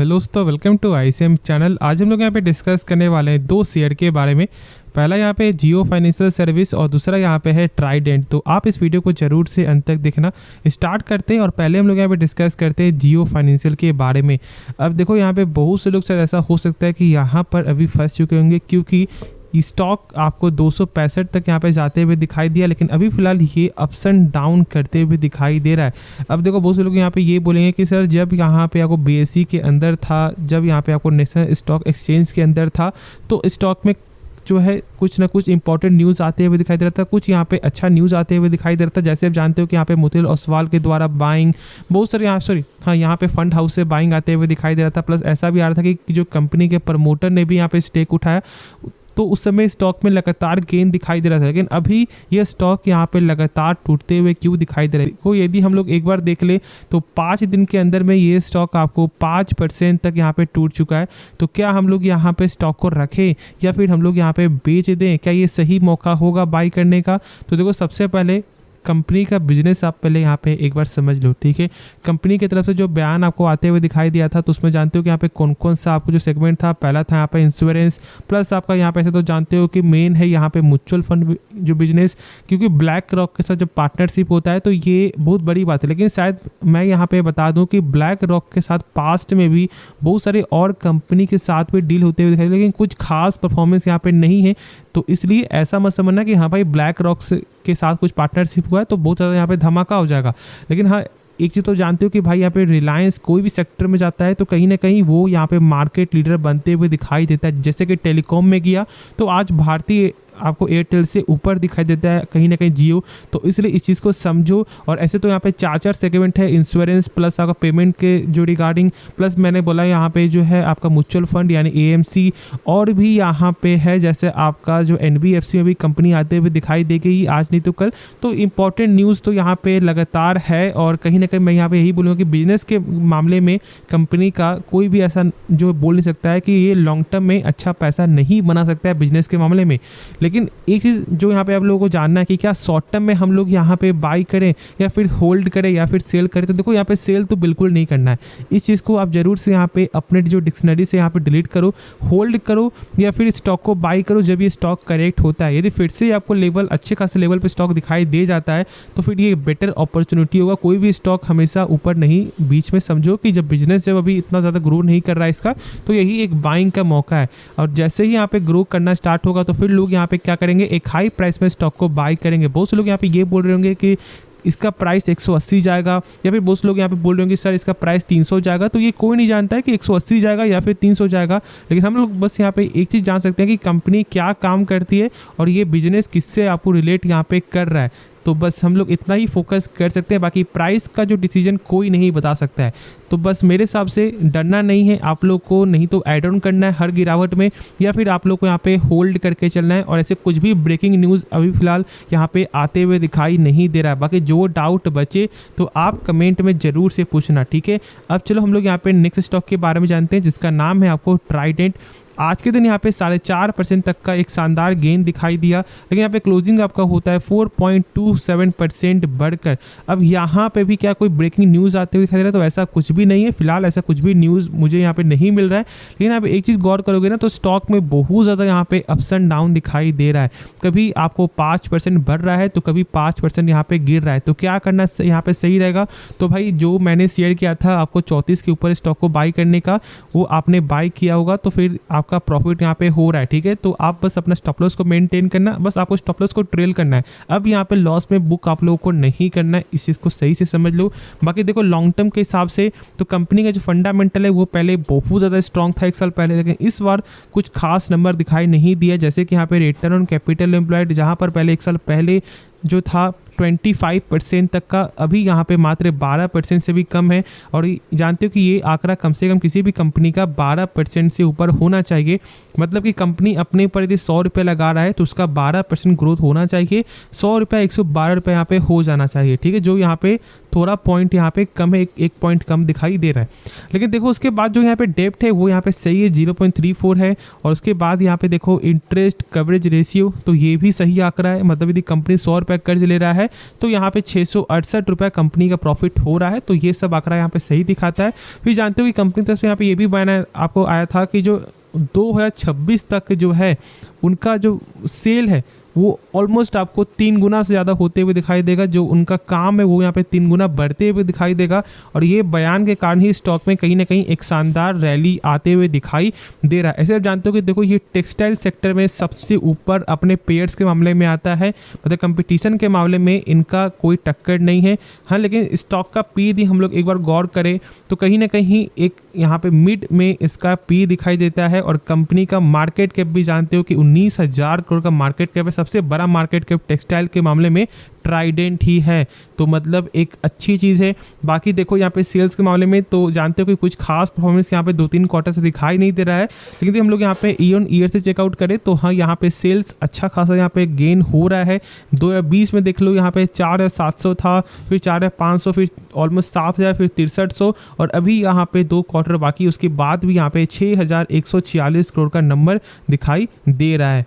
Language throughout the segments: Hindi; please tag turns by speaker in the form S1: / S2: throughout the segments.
S1: हेलो दोस्तों, वेलकम टू आईसीएम चैनल। आज हम लोग यहाँ पे डिस्कस करने वाले हैं दो शेयर के बारे में। पहला यहाँ पे जियो फाइनेंशियल सर्विस और दूसरा यहाँ पे है ट्राइडेंट। तो आप इस वीडियो को जरूर से अंत तक देखना। स्टार्ट करते हैं और पहले हम लोग यहाँ पे डिस्कस करते हैं जियो फाइनेंशियल के बारे में। अब देखो यहाँ पे बहुत से लोग शायद ऐसा हो सकता है कि यहाँ पर अभी फंस चुके होंगे, क्योंकि स्टॉक आपको 265 तक यहाँ पे जाते हुए दिखाई दिया, लेकिन अभी फिलहाल ये अप्स एंड डाउन करते हुए दिखाई दे रहा है। अब देखो बहुत से लोग यहाँ पे ये बोलेंगे कि सर जब यहाँ पे आपको बीएसई के अंदर था, जब यहाँ पे आपको नेशनल स्टॉक एक्सचेंज के अंदर था, तो स्टॉक में जो है कुछ ना कुछ इंपॉर्टेंट न्यूज़ आते हुए दिखाई दे रहा था, कुछ यहाँ पे अच्छा न्यूज़ आते हुए दिखाई दे रहा था। जैसे आप जानते हो कि यहाँ पे मोतीलाल ओसवाल के द्वारा बाइंग बहुत सारे यहाँ पे फंड हाउस से बाइंग आते हुए दिखाई दे रहा था। प्लस ऐसा भी आ रहा था कि जो कंपनी के प्रमोटर ने भी यहाँ पे स्टेक उठाया, तो उस समय स्टॉक में लगातार गेन दिखाई दे रहा था। लेकिन अभी ये स्टॉक यहाँ पे लगातार टूटते हुए क्यों दिखाई दे रहा है? देखो यदि हम लोग एक बार देख ले तो 5 दिन के अंदर में ये स्टॉक आपको 5% तक यहाँ पे टूट चुका है। तो क्या हम लोग यहाँ पे स्टॉक को रखें या फिर हम लोग यहाँ पे बेच दें? क्या ये सही मौका होगा बाई करने का? तो देखो सबसे पहले कंपनी का बिजनेस आप पहले यहाँ पे एक बार समझ लो, ठीक है। कंपनी की तरफ से जो बयान आपको आते हुए दिखाई दिया था, तो उसमें जानते हो कि यहाँ पे कौन कौन सा आपको जो सेगमेंट था, पहला था यहाँ पे इंश्योरेंस, प्लस आपका यहाँ पे ऐसे तो जानते हो कि मेन है यहाँ पे म्यूचुअल फंड जो बिजनेस, क्योंकि ब्लैक रॉक के साथ जब पार्टनरशिप होता है तो ये बहुत बड़ी बात है। लेकिन शायद मैं यहाँ पे बता दूँ कि ब्लैक रॉक के साथ पास्ट में भी बहुत सारे और कंपनी के साथ भी डील होते हुए दिखाई, लेकिन कुछ खास परफॉर्मेंस यहाँ पे नहीं है। तो इसलिए ऐसा मत समझना कि हाँ भाई ब्लैक रॉक के साथ कुछ पार्टनरशिप हुआ है तो बहुत ज़्यादा यहाँ पे धमाका हो जाएगा। लेकिन हाँ एक चीज़ तो जानते हो कि भाई यहाँ पे रिलायंस कोई भी सेक्टर में जाता है तो कहीं ना कहीं वो यहाँ पे मार्केट लीडर बनते हुए दिखाई देता है। जैसे कि टेलीकॉम में गया तो आज भारतीय आपको एयरटेल से ऊपर दिखाई देता है, कहीं ना कहीं जियो। तो इसलिए इस चीज़ को समझो। और ऐसे तो यहाँ पे 4 सेगमेंट है, इंश्योरेंस प्लस आपका पेमेंट के जो रिगार्डिंग, प्लस मैंने बोला यहाँ पे जो है आपका म्यूचुअल फंड यानी एएमसी, और भी यहाँ पे है जैसे आपका जो एनबीएफसी में भी कंपनी आते हुए दिखाई देगी आज नहीं तो कल। तो इम्पॉर्टेंट न्यूज़ तो यहाँ पे लगातार है। और कहीं ना कहीं मैं यहाँ पे यही बोलूँगा कि बिजनेस के मामले में कंपनी का कोई भी ऐसा जो बोल नहीं सकता है कि ये लॉन्ग टर्म में अच्छा पैसा नहीं बना सकता है बिजनेस के मामले में। लेकिन एक चीज़ जो यहाँ पे आप लोगों को जानना है कि क्या शॉर्ट टर्म में हम लोग यहाँ पे बाई करें या फिर होल्ड करें या फिर सेल करें। तो देखो यहाँ पे सेल तो बिल्कुल नहीं करना है। इस चीज़ को आप जरूर से यहाँ पे अपने जो डिक्शनरी से यहाँ पे डिलीट करो। होल्ड करो या फिर स्टॉक को बाई करो जब ये स्टॉक करेक्ट होता है। यदि फिर से आपको लेवल अच्छे खासे लेवल पे स्टॉक दिखाई दे जाता है तो फिर ये बेटर अपॉर्चुनिटी होगा। कोई भी स्टॉक हमेशा ऊपर नहीं, बीच में समझो कि जब बिजनेस जब अभी इतना ज़्यादा ग्रो नहीं कर रहा है इसका, तो यही एक बाइंग का मौका है। और जैसे ही यहाँ पे ग्रो करना स्टार्ट होगा तो फिर लोग यहाँ पे क्या करेंगे, एक हाई प्राइस में स्टॉक को बाई करेंगे। बहुत से लोग यहाँ पे ये बोल रहे होंगे कि इसका प्राइस 180 जाएगा, या फिर बहुत से लोग यहाँ पे बोल रहे होंगे सर इसका प्राइस 300 जाएगा। तो ये कोई नहीं जानता है कि 180 जाएगा या फिर 300 जाएगा। लेकिन हम लोग बस यहाँ पे एक चीज़ जान सकते हैं कि कंपनी क्या काम करती है और ये बिजनेस किससे आपको रिलेट यहाँ पे कर रहा है। तो बस हम लोग इतना ही फोकस कर सकते हैं। बाकी प्राइस का जो डिसीजन कोई नहीं बता सकता है। तो बस मेरे हिसाब से डरना नहीं है आप लोग को, नहीं तो ऐड ऑन करना है हर गिरावट में, या फिर आप लोग को यहाँ पे होल्ड करके चलना है। और ऐसे कुछ भी ब्रेकिंग न्यूज़ अभी फिलहाल यहाँ पे आते हुए दिखाई नहीं दे रहा है। बाकी जो डाउट बचे तो आप कमेंट में ज़रूर से पूछना, ठीक है। अब चलो हम लोग यहाँ पे नेक्स्ट स्टॉक के बारे में जानते हैं जिसका नाम है आपको ट्राइडेंट। आज के दिन यहाँ पे 4.5% तक का एक शानदार गेन दिखाई दिया, लेकिन यहाँ पे क्लोजिंग आपका होता है 4.27% बढ़कर। अब यहाँ पे भी क्या कोई ब्रेकिंग न्यूज़ आते हुए दिखाई दे रहा है? तो ऐसा कुछ भी नहीं है फिलहाल, ऐसा कुछ भी न्यूज़ मुझे यहाँ पे नहीं मिल रहा है। लेकिन यहाँ पे एक चीज़ गौर करोगे ना तो स्टॉक में बहुत ज़्यादा यहाँ पे अप्स एंड डाउन दिखाई दे रहा है। कभी आपको 5% बढ़ रहा है तो कभी 5% यहाँ पे गिर रहा है। तो क्या करना यहाँ पे सही रहेगा? तो भाई जो मैंने शेयर किया था आपको 34 के ऊपर स्टॉक को बाई करने का, वो आपने बाई किया होगा तो फिर आपका प्रॉफिट यहाँ पे हो रहा है, ठीक है। तो आप बस अपना स्टॉप लॉस को मेंटेन करना, बस आपको स्टॉप लॉस को ट्रेल करना है। अब यहाँ पे लॉस में बुक आप लोगों को नहीं करना है, इस चीज़ को सही से समझ लो। बाकी देखो लॉन्ग टर्म के हिसाब से तो कंपनी का जो फंडामेंटल है वो पहले बहुत ज़्यादा स्ट्रॉन्ग था एक साल पहले, लेकिन इस बार कुछ खास नंबर दिखाई नहीं दिया। जैसे कि यहाँ पे रिटर्न ऑन कैपिटल एम्प्लॉयड जहाँ पर पहले एक साल पहले जो था 25% तक का, अभी यहाँ पे मात्र 12% से भी कम है। और जानते हो कि ये आंकड़ा कम से कम किसी भी कंपनी का 12% से ऊपर होना चाहिए। मतलब कि कंपनी अपने ऊपर यदि 100 रुपये लगा रहा है तो उसका 12% ग्रोथ होना चाहिए। 100 रुपये 112 रुपये यहाँ पे हो जाना चाहिए, ठीक है। जो यहाँ पे थोड़ा पॉइंट यहाँ पे कम है, एक पॉइंट कम दिखाई दे रहा है। लेकिन देखो उसके बाद जो यहाँ पे डेप्थ है वो यहाँ पे सही है, 0.34 है। और उसके बाद यहाँ पे देखो इंटरेस्ट कवरेज रेशियो, तो ये भी सही आंकड़ा है। मतलब यदि कंपनी 100 रुपये कर्ज ले रहा है तो यहाँ पे 668 रुपये कंपनी का प्रॉफिट हो रहा है, तो ये सब आंकड़ा यहाँ पे सही दिखाता है। फिर जानते हो कि कंपनी तरफ से यहाँ पे ये भी बयान आपको आया था कि जो 2026 तक जो है उनका जो सेल है वो ऑलमोस्ट आपको 3 गुना से ज़्यादा होते हुए दिखाई देगा। जो उनका काम है वो यहाँ पे 3 गुना बढ़ते हुए दिखाई देगा। और ये बयान के कारण ही स्टॉक में कहीं ना कहीं एक शानदार रैली आते हुए दिखाई दे रहा है। ऐसे आप जानते हो कि देखो ये टेक्सटाइल सेक्टर में सबसे ऊपर अपने पेयर्स के मामले में आता है, मतलब कंपटीशन के मामले में इनका कोई टक्कर नहीं है। हाँ, लेकिन स्टॉक का पी यदि हम लोग एक बार गौर करें तो कहीं ना कहीं एक यहाँ पे मिड में इसका पी दिखाई देता है। और कंपनी का मार्केट कैप भी जानते हो कि 19,000 करोड़ का मार्केट कैप है। सबसे बड़ा मार्केट कैप टेक्सटाइल के मामले में ट्राइडेंट ही है, तो मतलब एक अच्छी चीज़ है। बाकी देखो यहाँ पे सेल्स के मामले में तो जानते हो कि कुछ खास परफॉर्मेंस यहाँ पे 2-3 क्वार्टर से दिखाई नहीं दे रहा है। लेकिन यदि हम लोग यहाँ पे ईयर ऑन ईयर से चेकआउट करें तो हाँ, यहाँ पे सेल्स अच्छा खासा यहाँ पे गेन हो रहा है। 2020 में देख लो यहाँ पे 4,700 था, फिर 4,500, फिर ऑलमोस्ट 7,000, फिर 6,300 और अभी यहाँ पे 2 क्वार्टर बाकी, उसके बाद भी यहाँ पे 6,146 करोड़ का नंबर दिखाई दे रहा है।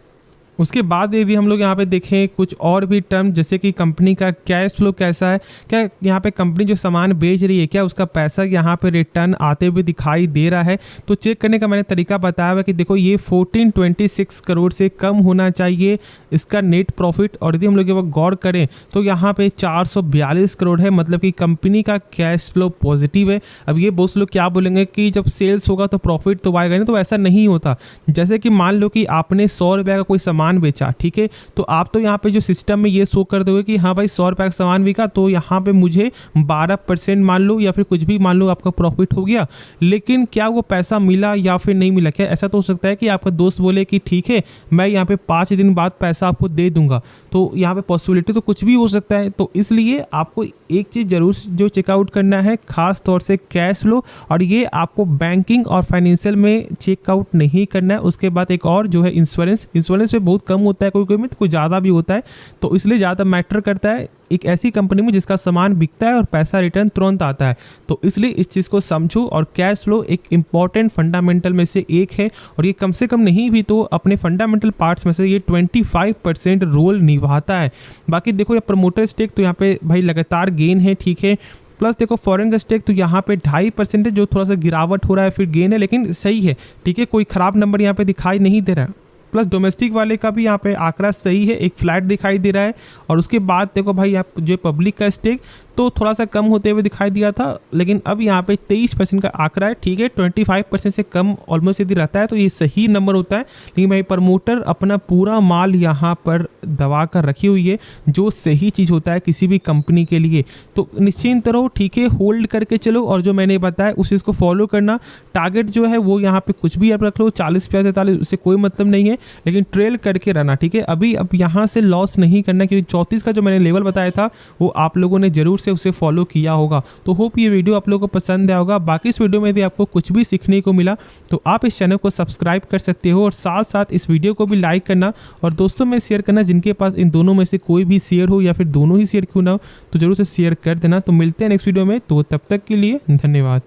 S1: उसके बाद यदि हम लोग यहाँ पे देखें कुछ और भी टर्म, जैसे कि कंपनी का कैश फ्लो कैसा है, क्या यहाँ पे कंपनी जो सामान बेच रही है क्या उसका पैसा यहाँ पे रिटर्न आते हुए दिखाई दे रहा है। तो चेक करने का मैंने तरीका बताया हुआ कि देखो ये 1426 करोड़ से कम होना चाहिए इसका नेट प्रॉफिट। और यदि हम लोग गौर करें तो यहाँ पे 442 करोड़ है, मतलब कि कंपनी का कैश फ्लो पॉजिटिव है। अब ये बहुत लोग क्या बोलेंगे कि जब सेल्स होगा तो प्रॉफिट तो आएगा नहीं, तो ऐसा नहीं होता। जैसे कि मान लो कि आपने 100 रुपये का कोई सामान बेचा, ठीक है, तो आप तो यहाँ पे जो सिस्टम में ये शो कर दोगे कि हाँ भाई 100 रुपये का सामान बिका, तो यहाँ पे मुझे 12% मान लो या फिर कुछ भी मान लो आपका प्रॉफिट हो गया। लेकिन क्या वो पैसा मिला या फिर नहीं मिला? क्या ऐसा तो हो सकता है कि आपका दोस्त बोले कि ठीक है मैं यहाँ पे 5 दिन बाद पैसा आपको दे दूंगा, तो यहाँ पे पॉसिबिलिटी तो कुछ भी हो सकता है। तो इसलिए आपको एक चीज़ जरूर जो चेकआउट करना है, खास तौर से कैश फ्लो, और ये आपको बैंकिंग और फाइनेंशियल में चेकआउट नहीं करना है। उसके बाद एक और जो है इंश्योरेंस में बहुत कम होता है, कोई में तो कोई ज़्यादा भी होता है, तो इसलिए ज़्यादा मैटर करता है एक ऐसी कंपनी में जिसका सामान बिकता है और पैसा रिटर्न तुरंत आता है। तो इसलिए इस चीज़ को समझो। और कैश फ्लो एक इंपॉर्टेंट फंडामेंटल में से एक है, और ये कम से कम नहीं भी तो अपने फंडामेंटल पार्ट्स में से ये 25% रोल निभाता है। बाकी देखो ये प्रमोटर स्टेक तो यहाँ पे भाई लगातार गेन है, ठीक है। प्लस देखो फॉरेन का स्टेक तो यहाँ पे 2.5% है, जो थोड़ा सा गिरावट हो रहा है, फिर गेन है, लेकिन सही है, ठीक है, कोई खराब नंबर यहाँ पे दिखाई नहीं दे रहा है। प्लस डोमेस्टिक वाले का भी यहाँ पे आंकड़ा सही है, एक फ्लैट दिखाई दे रहा है। और उसके बाद देखो भाई यहाँ जो पब्लिक का स्टेक तो थोड़ा सा कम होते हुए दिखाई दिया था, लेकिन अब यहाँ पे 23% का आंकड़ा है, ठीक है। 25% से कम ऑलमोस्ट यदि रहता है तो ये सही नंबर होता है। लेकिन भाई प्रमोटर अपना पूरा माल यहाँ पर दबा कर रखी हुई है, जो सही चीज़ होता है किसी भी कंपनी के लिए। तो निश्चिंत रहो, ठीक है, होल्ड करके चलो, और जो मैंने बताया उस चीज़ को फॉलो करना। टारगेट जो है वो यहाँ पे कुछ भी आप रख लो, 40, 50, 43, उससे कोई मतलब नहीं है, लेकिन ट्रेल करके रहना, ठीक है। अभी अब यहाँ से लॉस नहीं करना, क्योंकि 34 का जो मैंने लेवल बताया था वो आप लोगों ने जरूर से उसे फॉलो किया होगा। तो होप ये वीडियो आप लोगों को पसंद आया होगा। बाकी इस वीडियो में यदि आपको कुछ भी सीखने को मिला तो आप इस चैनल को सब्सक्राइब कर सकते हो, और साथ साथ इस वीडियो को भी लाइक करना और दोस्तों में शेयर करना, जिनके पास इन दोनों में से कोई भी शेयर हो या फिर दोनों ही शेयर क्यों ना हो, तो जरूर से शेयर कर देना। तो मिलते हैं नेक्स्ट वीडियो में, तो तब तक के लिए धन्यवाद।